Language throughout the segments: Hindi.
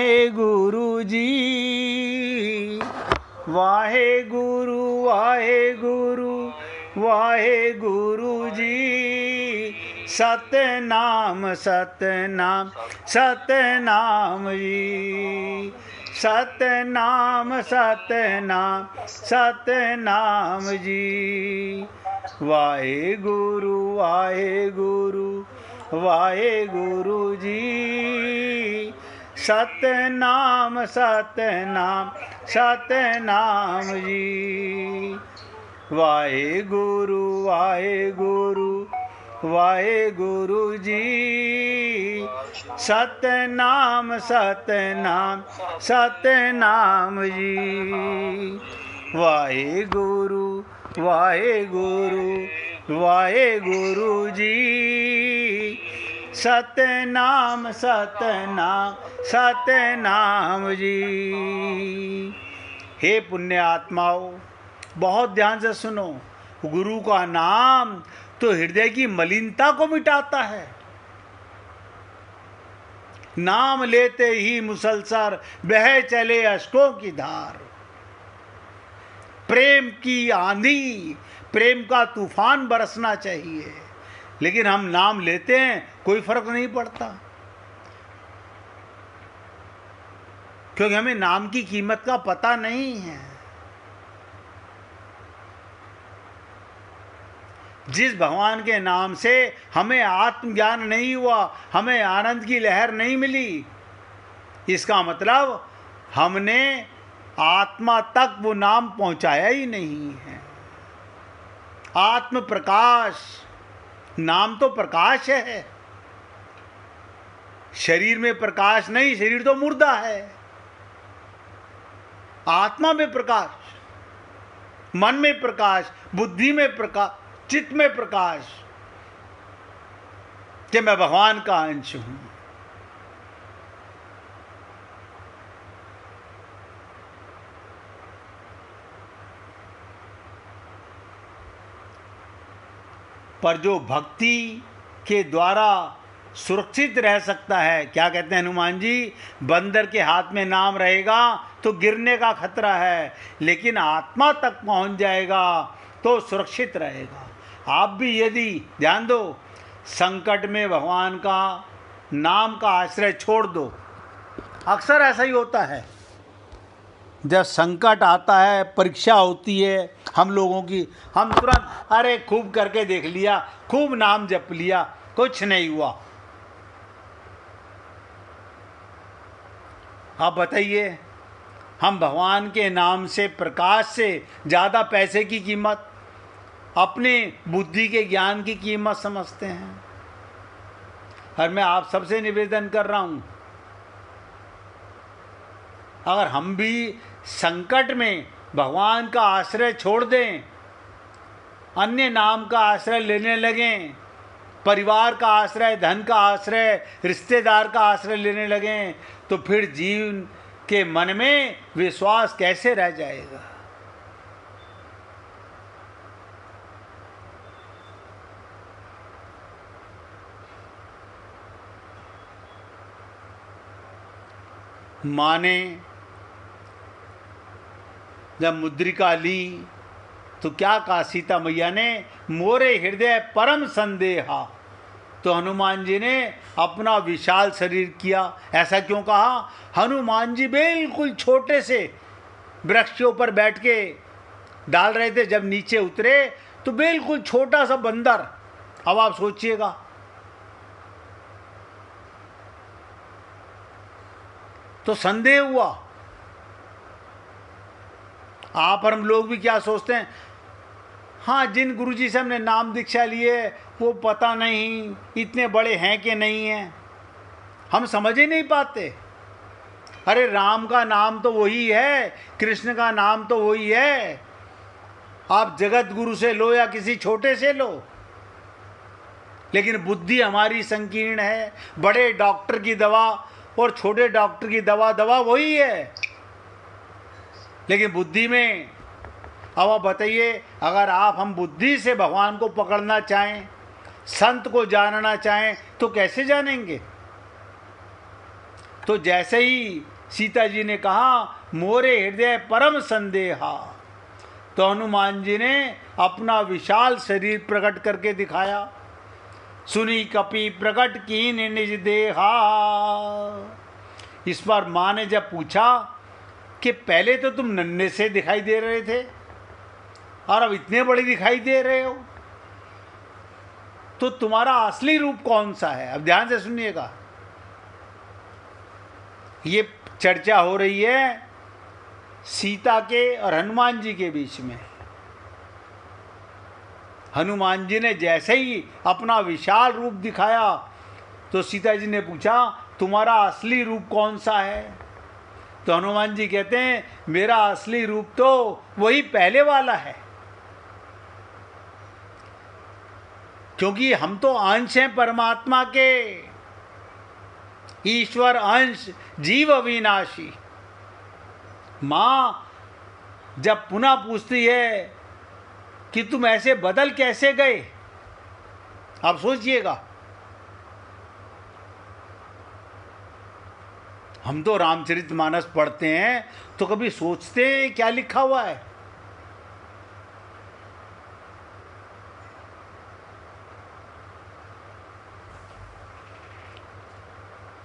गुरु जी वाहे गुरु वाहे गुरु जी सतनाम सतनाम सतनाम जी सतनाम सतनाम सतनाम जी वाहे गुरु वाहे गुरु जी सतनाम सतनाम सतनाम जी वाहे गुरु जी सतनाम सतनाम सतनाम जी वाहे गुरु जी सतनाम सतनाम सतनाम जी। हे पुण्य आत्माओं, बहुत ध्यान से सुनो। गुरु का नाम तो हृदय की मलिनता को मिटाता है। नाम लेते ही मुसलसल बह चले अश्कों की धार। प्रेम की आंधी, प्रेम का तूफान बरसना चाहिए, लेकिन हम नाम लेते हैं, कोई फर्क नहीं पड़ता, क्योंकि हमें नाम की कीमत का पता नहीं है। जिस भगवान के नाम से हमें आत्मज्ञान नहीं हुआ, हमें आनंद की लहर नहीं मिली, इसका मतलब हमने आत्मा तक वो नाम पहुंचाया ही नहीं है। आत्म प्रकाश, नाम तो प्रकाश है। शरीर में प्रकाश नहीं, शरीर तो मुर्दा है। आत्मा में प्रकाश, मन में प्रकाश, बुद्धि में प्रकाश, चित्त में प्रकाश कि मैं भगवान का अंश हूं। पर जो भक्ति के द्वारा सुरक्षित रह सकता है, क्या कहते हैं हनुमान जी, बंदर के हाथ में नाम रहेगा तो गिरने का खतरा है, लेकिन आत्मा तक पहुंच जाएगा तो सुरक्षित रहेगा। आप भी यदि ध्यान दो, संकट में भगवान का नाम का आश्रय छोड़ दो। अक्सर ऐसा ही होता है, जब संकट आता है, परीक्षा होती है हम लोगों की, हम तुरंत अरे खूब करके देख लिया, खूब नाम जप लिया, कुछ नहीं हुआ। आप बताइए, हम भगवान के नाम से, प्रकाश से ज़्यादा पैसे की कीमत, अपने बुद्धि के ज्ञान की कीमत समझते हैं। और मैं आप सबसे निवेदन कर रहा हूँ, अगर हम भी संकट में भगवान का आश्रय छोड़ दें, अन्य नाम का आश्रय लेने लगें, परिवार का आश्रय, धन का आश्रय, रिश्तेदार का आश्रय लेने लगें, तो फिर जीवन के मन में विश्वास कैसे रह जाएगा। माँ ने जब मुद्रिका ली तो क्या कहा सीता मैया ने, मोरे हृदय परम संदेहा। तो हनुमान जी ने अपना विशाल शरीर किया। ऐसा क्यों कहा? हनुमान जी बिल्कुल छोटे से वृक्ष के ऊपर बैठ के डाल रहे थे, जब नीचे उतरे तो बिल्कुल छोटा सा बंदर। अब आप सोचिएगा, तो संदेह हुआ। आप और हम लोग भी क्या सोचते हैं, हाँ जिन गुरुजी से हमने नाम दीक्षा लिए वो पता नहीं इतने बड़े हैं कि नहीं हैं, हम समझ ही नहीं पाते। अरे राम का नाम तो वही है, कृष्ण का नाम तो वही है। आप जगत गुरु से लो या किसी छोटे से लो, लेकिन बुद्धि हमारी संकीर्ण है। बड़े डॉक्टर की दवा और छोटे डॉक्टर की दवा वही है, लेकिन बुद्धि में। अब आप बताइए, अगर हम बुद्धि से भगवान को पकड़ना चाहें, संत को जानना चाहें, तो कैसे जानेंगे? तो जैसे ही सीता जी ने कहा, मोरे हृदय परम संदेहा। तो हनुमान जी ने अपना विशाल शरीर प्रकट करके दिखाया। सुनी कपि प्रकट कीन निज देहा। इस बार माँ ने जब पूछा कि पहले तो तुम नन्हे से दिखाई दे रहे थे और अब इतने बड़े दिखाई दे रहे हो, तो तुम्हारा असली रूप कौन सा है? अब ध्यान से सुनिएगा, ये चर्चा हो रही है सीता के और हनुमान जी के बीच में। हनुमान जी ने जैसे ही अपना विशाल रूप दिखाया तो सीता जी ने पूछा, तुम्हारा असली रूप कौन सा है? तो हनुमान जी कहते हैं, मेरा असली रूप तो वही पहले वाला है, क्योंकि हम तो अंश हैं परमात्मा के, ईश्वर अंश जीव अविनाशी। माँ जब पुनः पूछती है कि तुम ऐसे बदल कैसे गए, आप सोचिएगा। हम तो रामचरितमानस पढ़ते हैं तो कभी सोचते हैं क्या लिखा हुआ है?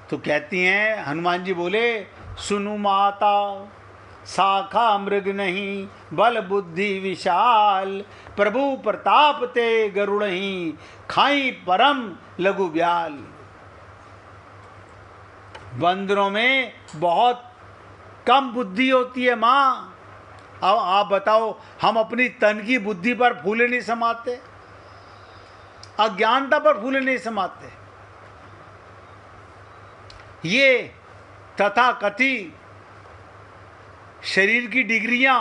तो कहती हैं, हनुमान जी बोले, सुनु माता शाखा मृग नहीं, बल बुद्धि विशाल, प्रभु प्रताप ते गरुड़ही, खाई परम लघु ब्याल। बंदरों में बहुत कम बुद्धि होती है माँ। अब आप बताओ, हम अपनी तन की बुद्धि पर फूले नहीं समाते, अज्ञानता पर फूले नहीं समाते। ये तथा कथित शरीर की डिग्रियां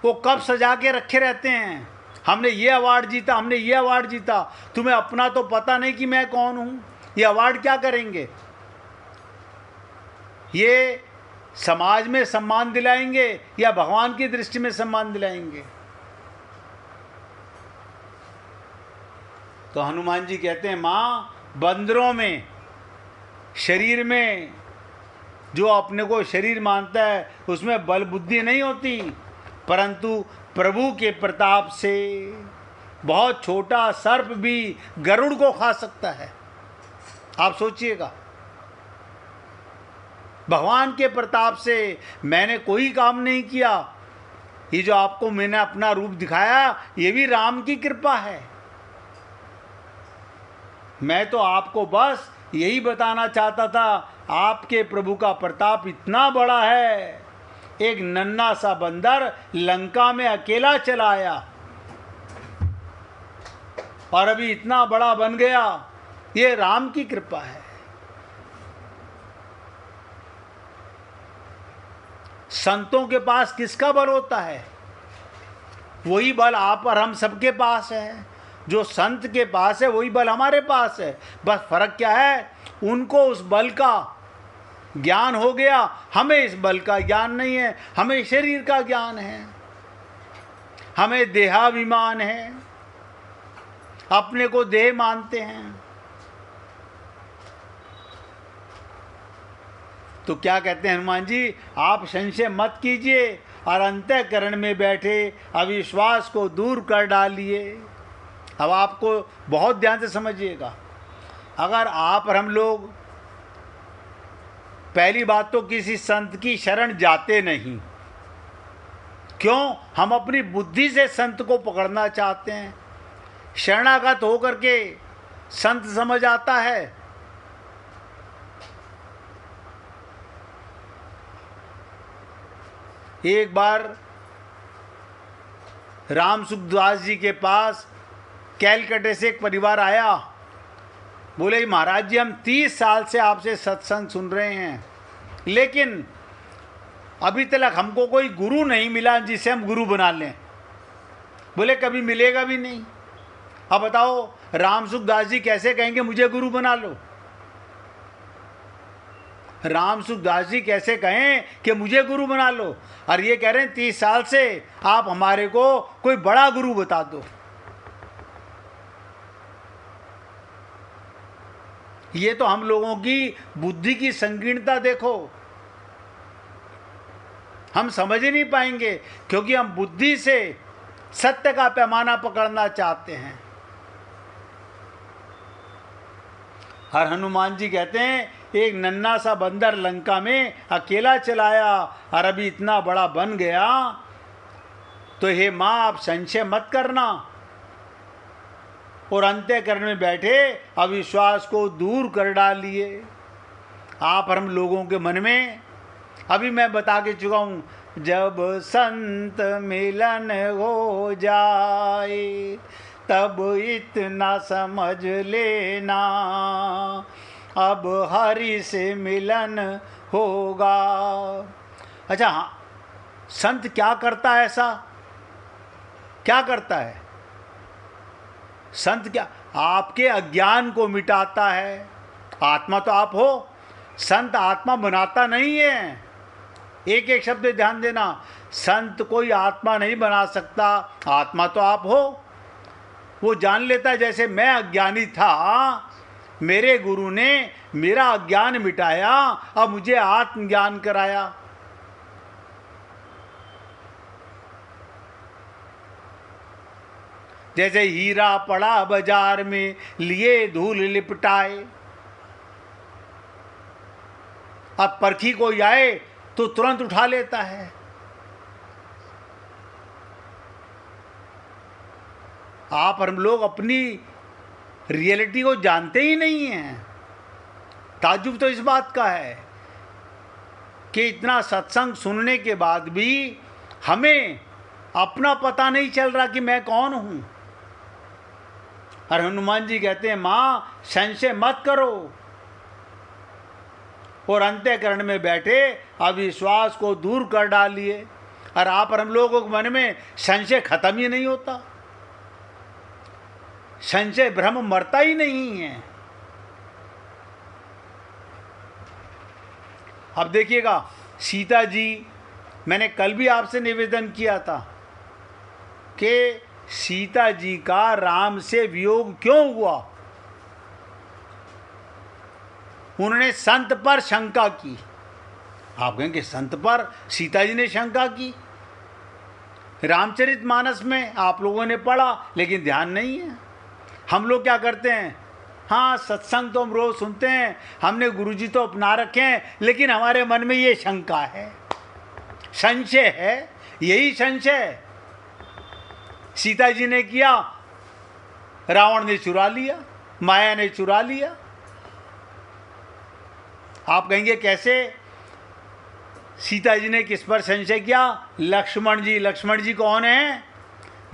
वो कब सजा के रखे रहते हैं, हमने ये अवार्ड जीता, हमने ये अवार्ड जीता। तुम्हें अपना तो पता नहीं कि मैं कौन हूं। ये अवार्ड क्या करेंगे? ये समाज में सम्मान दिलाएंगे या भगवान की दृष्टि में सम्मान दिलाएंगे? तो हनुमान जी कहते हैं, माँ बंदरों में, शरीर में जो अपने को शरीर मानता है उसमें बल बुद्धि नहीं होती, परंतु प्रभु के प्रताप से बहुत छोटा सर्प भी गरुड़ को खा सकता है। आप सोचिएगा, भगवान के प्रताप से मैंने कोई काम नहीं किया। ये जो आपको मैंने अपना रूप दिखाया, ये भी राम की कृपा है। मैं तो आपको बस यही बताना चाहता था, आपके प्रभु का प्रताप इतना बड़ा है। एक नन्हा सा बंदर लंका में अकेला चला आया और अभी इतना बड़ा बन गया, ये राम की कृपा है। संतों के पास किसका बल होता है? वही बल आप और हम सबके पास है। जो संत के पास है वही बल हमारे पास है। बस फर्क क्या है, उनको उस बल का ज्ञान हो गया, हमें इस बल का ज्ञान नहीं है। हमें शरीर का ज्ञान है, हमें देहाभिमान है, अपने को देह मानते हैं। तो क्या कहते हैं हनुमान जी, आप संशय मत कीजिए और अंतःकरण में बैठे अविश्वास को दूर कर डालिए। अब आपको बहुत ध्यान से समझिएगा, अगर आप और हम लोग, पहली बात तो किसी संत की शरण जाते नहीं। क्यों? हम अपनी बुद्धि से संत को पकड़ना चाहते हैं। शरणागत होकर के संत समझ आता है। एक बार राम सुखदास जी के पास कैलकटे से एक परिवार आया। बोले, महाराज जी हम 30 साल से आपसे सत्संग सुन रहे हैं, लेकिन अभी तक हमको कोई गुरु नहीं मिला जिसे हम गुरु बना लें। बोले, कभी मिलेगा भी नहीं। अब बताओ, राम सुखदास जी कैसे कहेंगे मुझे गुरु बना लो? राम सुखदास जी कैसे कहें कि मुझे गुरु बना लो? और ये कह रहे हैं 30 साल से आप हमारे को कोई बड़ा गुरु बता दो। ये तो हम लोगों की बुद्धि की संकीर्णता देखो, हम समझ ही नहीं पाएंगे क्योंकि हम बुद्धि से सत्य का पैमाना पकड़ना चाहते हैं। और हनुमान जी कहते हैं एक नन्हा सा बंदर लंका में अकेला चलाया और अभी इतना बड़ा बन गया, तो हे माँ आप संशय मत करना और अंतःकरण में बैठे अविश्वास को दूर कर डालिए। आप और हम लोगों के मन में, अभी मैं बता के चुका हूँ, जब संत मिलन हो जाए तब इतना समझ लेना, अब हरि से मिलन होगा। अच्छा हाँ, संत क्या करता है? ऐसा क्या करता है संत? क्या आपके अज्ञान को मिटाता है। आत्मा तो आप हो, संत आत्मा बनाता नहीं है। एक एक शब्द ध्यान देना, संत कोई आत्मा नहीं बना सकता, आत्मा तो आप हो। वो जान लेता है जैसे मैं अज्ञानी था, मेरे गुरु ने मेरा अज्ञान मिटाया, अब मुझे आत्मज्ञान कराया। जैसे हीरा पड़ा बाजार में लिए धूल लिपटाए, अब परखी कोई आए तो तुरंत उठा लेता है। आप और हम लोग अपनी रियलिटी को जानते ही नहीं हैं। ताज्जुब तो इस बात का है कि इतना सत्संग सुनने के बाद भी हमें अपना पता नहीं चल रहा कि मैं कौन हूं। और हनुमान जी कहते हैं मां संशय मत करो और अंतःकरण में बैठे अविश्वास को दूर कर डालिए। और आप और हम लोगों के मन में संशय खत्म ही नहीं होता, संशय भ्रम मरता ही नहीं है। अब देखिएगा सीता जी, मैंने कल भी आपसे निवेदन किया था कि सीता जी का राम से वियोग क्यों हुआ। उन्होंने संत पर शंका की। आप कहेंगे संत पर सीता जी ने शंका की? रामचरितमानस में आप लोगों ने पढ़ा लेकिन ध्यान नहीं है। हम लोग क्या करते हैं, हाँ सत्संग तो हम रोज सुनते हैं, हमने गुरुजी तो अपना रखे हैं, लेकिन हमारे मन में ये शंका है, संशय है। यही संशय सीता जी ने किया, रावण ने चुरा लिया, माया ने चुरा लिया। आप कहेंगे कैसे? सीता जी ने किस पर संशय किया? लक्ष्मण जी। लक्ष्मण जी कौन है?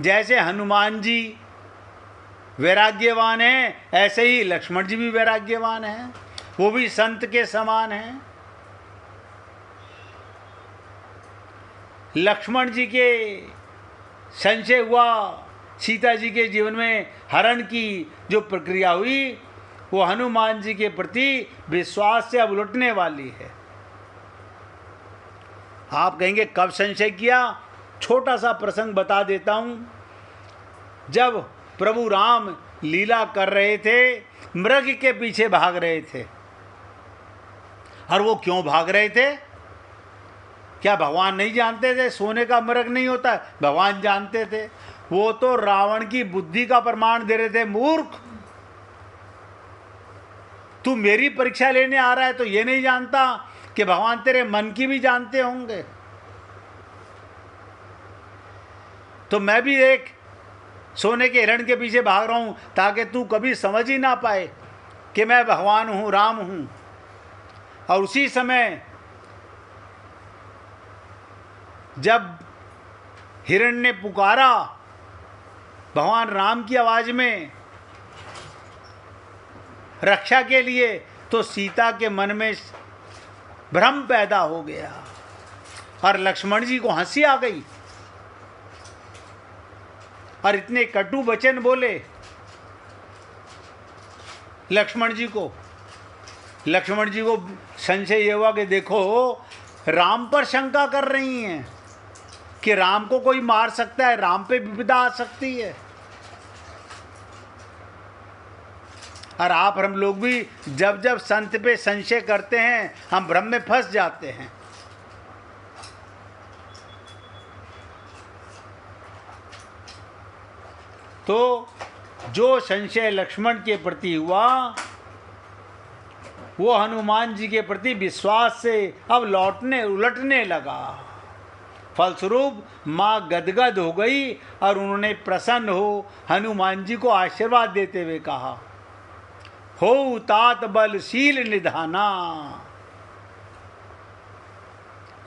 जैसे हनुमान जी वैराग्यवान हैं, ऐसे ही लक्ष्मण जी भी वैराग्यवान हैं, वो भी संत के समान हैं। लक्ष्मण जी के संशय हुआ, सीता जी के जीवन में हरण की जो प्रक्रिया हुई वो हनुमान जी के प्रति विश्वास से अब उलटने वाली है। आप कहेंगे कब संशय किया? छोटा सा प्रसंग बता देता हूं। जब प्रभु राम लीला कर रहे थे, मृग के पीछे भाग रहे थे। और वो क्यों भाग रहे थे? क्या भगवान नहीं जानते थे सोने का मृग नहीं होता? भगवान जानते थे। वो तो रावण की बुद्धि का प्रमाण दे रहे थे। मूर्ख, तू मेरी परीक्षा लेने आ रहा है तो ये नहीं जानता कि भगवान तेरे मन की भी जानते होंगे। तो मैं भी एक सोने के हिरण के पीछे भाग रहा हूं ताकि तू कभी समझ ही ना पाए कि मैं भगवान हूं, राम हूं। और उसी समय जब हिरण ने पुकारा भगवान राम की आवाज में रक्षा के लिए, तो सीता के मन में भ्रम पैदा हो गया और लक्ष्मण जी को हंसी आ गई और इतने कटु वचन बोले लक्ष्मण जी को। लक्ष्मण जी को संशय ये हुआ कि देखो राम पर शंका कर रही हैं कि राम को कोई मार सकता है, राम पे विपदा आ सकती है। और आप और हम लोग भी जब जब संत पे संशय करते हैं हम भ्रम में फंस जाते हैं। तो जो संशय लक्ष्मण के प्रति हुआ वो हनुमान जी के प्रति विश्वास से अब उलटने लगा। फलस्वरूप माँ गदगद हो गई और उन्होंने प्रसन्न हो हनुमान जी को आशीर्वाद देते हुए कहा, हो तात बलशील निधाना।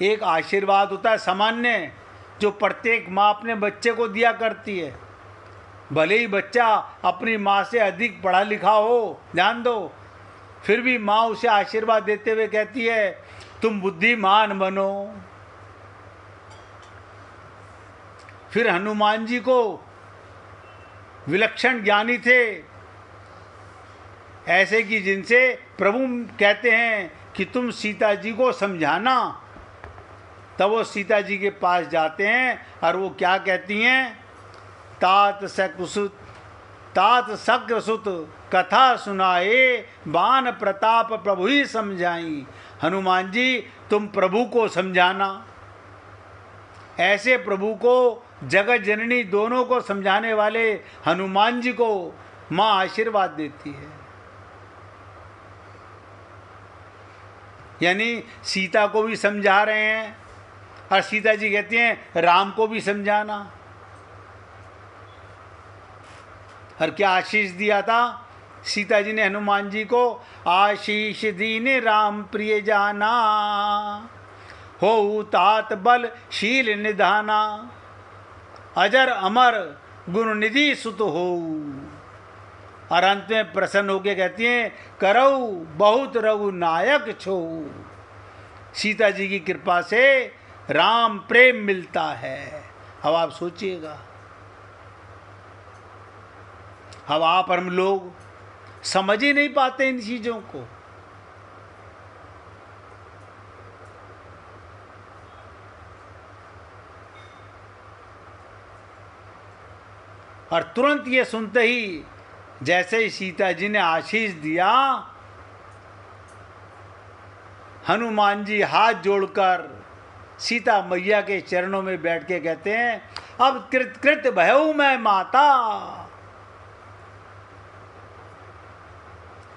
एक आशीर्वाद होता है सामान्य जो प्रत्येक माँ अपने बच्चे को दिया करती है। भले ही बच्चा अपनी माँ से अधिक पढ़ा लिखा हो, ध्यान दो, फिर भी माँ उसे आशीर्वाद देते हुए कहती है तुम बुद्धिमान बनो। फिर हनुमान जी को विलक्षण ज्ञानी थे, ऐसे कि जिनसे प्रभु कहते हैं कि तुम सीता जी को समझाना। तब वो सीता जी के पास जाते हैं और वो क्या कहती हैं, तात शक्रसुत कथा सुनाए बान प्रताप प्रभु ही समझाई। हनुमान जी तुम प्रभु को समझाना। ऐसे प्रभु को जगत जननी दोनों को समझाने वाले हनुमान जी को माँ आशीर्वाद देती है। यानी सीता को भी समझा रहे हैं और सीता जी कहती हैं राम को भी समझाना। और क्या आशीष दिया था सीता जी ने हनुमान जी को, आशीष दीने राम प्रिय जाना, हो तात बल शील निधाना, अजर अमर गुण निधि सुत हो। और अंत में प्रसन्न होकर कहती हैं करऊ बहुत रघु नायक छो। सीता जी की कृपा से राम प्रेम मिलता है। अब आप सोचिएगा, अब आप हम लोग समझ ही नहीं पाते इन चीजों को। और तुरंत ये सुनते ही जैसे ही सीता जी ने आशीष दिया, हनुमान जी हाथ जोड़कर सीता मैया के चरणों में बैठ के कहते हैं अब कृत भयऊ मैं माता।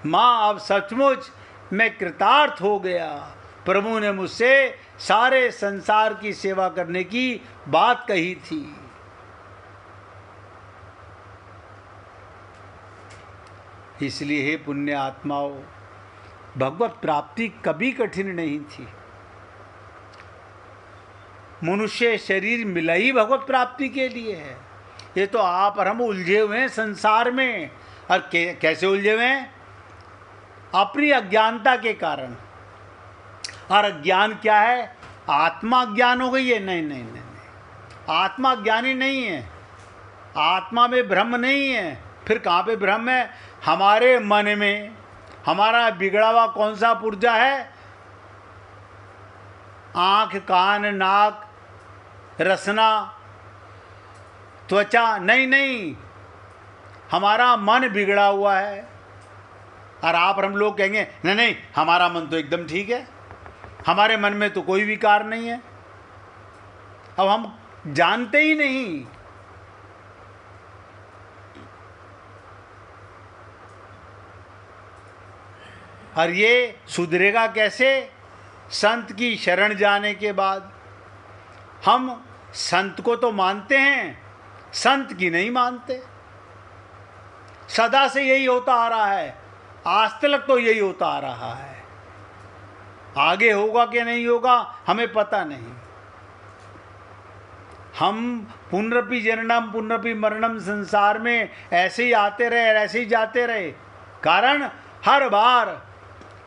माँ अब सचमुच मैं कृतार्थ हो गया। प्रभु ने मुझसे सारे संसार की सेवा करने की बात कही थी। इसलिए हे पुण्य आत्माओं, भगवत प्राप्ति कभी कठिन नहीं थी। मनुष्य शरीर मिला ही भगवत प्राप्ति के लिए है। ये तो आप और हम उलझे हुए हैं संसार में। और कैसे उलझे हुए हैं? अपनी अज्ञानता के कारण। और अज्ञान क्या है? आत्मा ज्ञान हो गई है? नहीं नहीं नहीं नहीं, आत्मा ज्ञानी नहीं है। आत्मा में भ्रम नहीं है। फिर कहाँ पे भ्रम है? हमारे मन में। हमारा बिगड़ा हुआ कौन सा पुर्जा है? आँख, कान, नाक, रसना, त्वचा। नहीं नहीं, हमारा मन बिगड़ा हुआ है। और आप और हम लोग कहेंगे नहीं नहीं हमारा मन तो एकदम ठीक है, हमारे मन में तो कोई विकार नहीं है। अब हम जानते ही नहीं। और ये सुधरेगा कैसे? संत की शरण जाने के बाद। हम संत को तो मानते हैं, संत की नहीं मानते। सदा से यही होता आ रहा है, आज तक तो यही होता आ रहा है। आगे होगा कि नहीं होगा हमें पता नहीं। हम पुनरपि जननम पुनरपि मरणम संसार में ऐसे ही आते रहे, ऐसे ही जाते रहे। कारण हर बार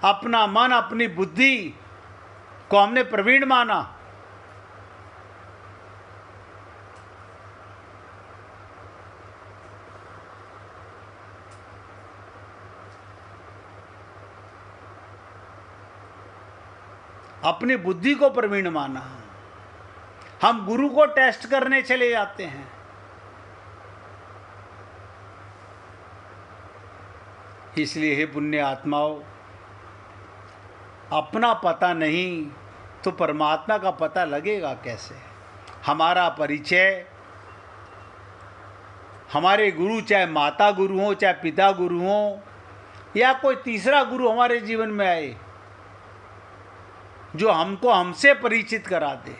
अपना मन, अपनी बुद्धि को हमने प्रवीण माना। अपनी बुद्धि को प्रवीण माना। हम गुरु को टेस्ट करने चले जाते हैं। इसलिए हे पुण्य आत्माओं, अपना पता नहीं तो परमात्मा का पता लगेगा कैसे। हमारा परिचय, हमारे गुरु, चाहे माता गुरु हो, चाहे पिता गुरु हो, या कोई तीसरा गुरु हमारे जीवन में आए जो हमको हमसे परिचित करा दे।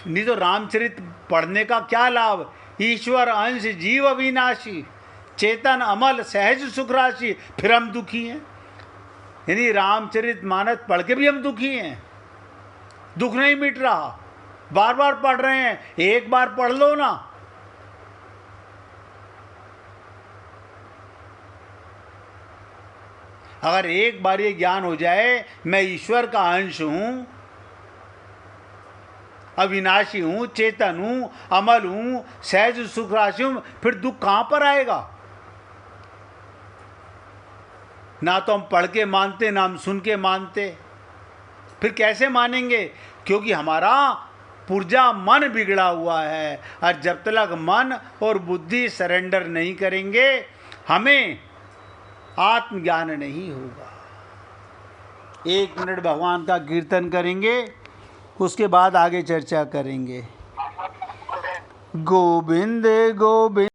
नहीं तो रामचरित पढ़ने का क्या लाभ। ईश्वर अंश जीव अविनाशी, चेतन अमल सहज सुख राशि, फिर हम दुखी हैं। यानी रामचरित मानस पढ़ के भी हम दुखी हैं, दुख नहीं मिट रहा, बार बार पढ़ रहे हैं। एक बार पढ़ लो ना। अगर एक बार ये ज्ञान हो जाए मैं ईश्वर का अंश हूं, अविनाशी हूं, चेतन हूं, अमल हूं, सहज सुख राशि हूं, फिर दुख कहां पर आएगा। ना तो हम पढ़ के मानते, ना हम सुन के मानते, फिर कैसे मानेंगे। क्योंकि हमारा पुर्जा मन बिगड़ा हुआ है, और जब तक मन और बुद्धि सरेंडर नहीं करेंगे हमें आत्मज्ञान नहीं होगा। 1 मिनट भगवान का कीर्तन करेंगे, उसके बाद आगे चर्चा करेंगे। गोविंद गोविंद